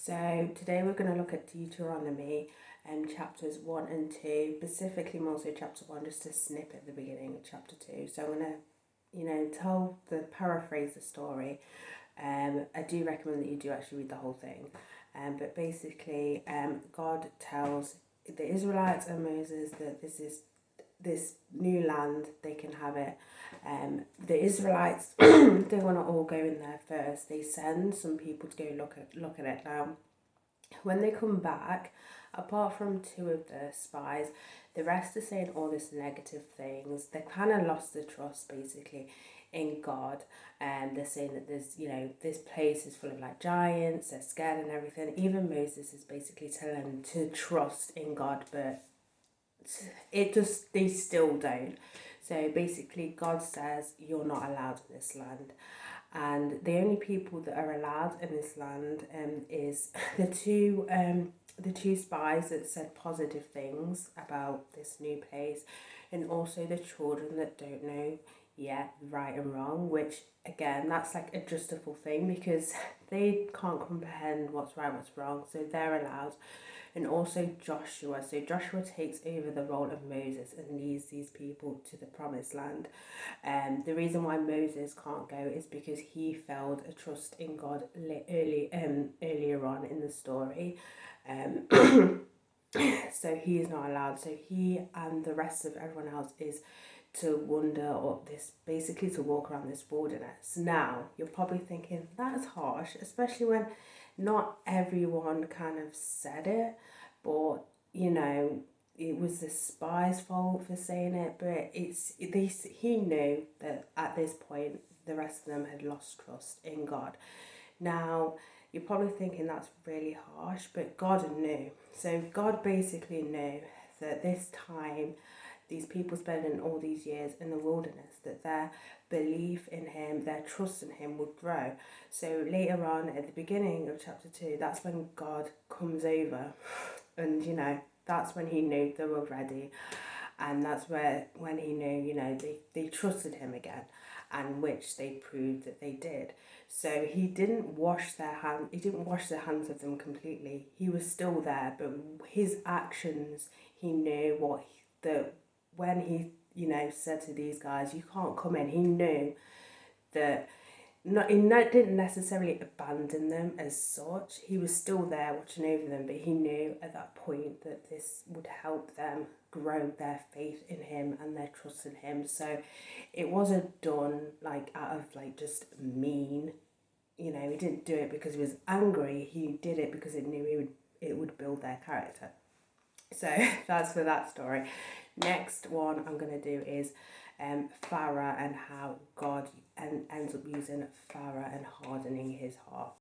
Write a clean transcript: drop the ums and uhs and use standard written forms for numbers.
So today we're going to look at Deuteronomy chapters 1 and 2, specifically more so chapter 1, just a snippet at the beginning of chapter 2. So I'm going to paraphrase the story. I do recommend that you do actually read the whole thing. But basically, God tells the Israelites and Moses that this new land, they can have it. The Israelites, they want to all go in there first. They send some people to go look at it. Now, when they come back, apart from two of the spies, the rest are saying all this negative things. They kind of lost the trust basically in God, and they're saying that this place is full of like giants. They're scared and everything. Even Moses is basically telling them to trust in God, but they still don't. So basically God says you're not allowed in this land, and the only people that are allowed in this land is the two spies that said positive things about this new place, and also the children that don't know yet right and wrong, which again, that's like a justifiable thing because they can't comprehend what's right, what's wrong, so they're allowed. And also Joshua. So Joshua takes over the role of Moses and leads these people to the promised land. The reason why Moses can't go is because he failed a trust in God earlier on in the story. So he is not allowed. So he and the rest of everyone else is to wander or basically to walk around this wilderness. Now, you're probably thinking, that's harsh, especially when not everyone kind of said it, but it was the spy's fault for saying it, but he knew that at this point the rest of them had lost trust in God. Now, you're probably thinking that's really harsh, but God knew. So God basically knew that this time, these people spending all these years in the wilderness, that their belief in him, their trust in him would grow. So later on, at the beginning of chapter 2, that's when God comes over, and that's when he knew they were ready, and that's when he knew they trusted him again, and which they proved that they did. So he didn't wash the hands of them completely. He was still there, but his actions, he knew when he said to these guys, you can't come in, he knew that he didn't necessarily abandon them as such. He was still there watching over them, but he knew at that point that this would help them grow their faith in him and their trust in him. So it wasn't done like out of like just mean. He didn't do it because he was angry. He did it because it knew it would build their character. So that's for that story. Next one I'm going to do is Pharaoh and how God ends up using Pharaoh and hardening his heart.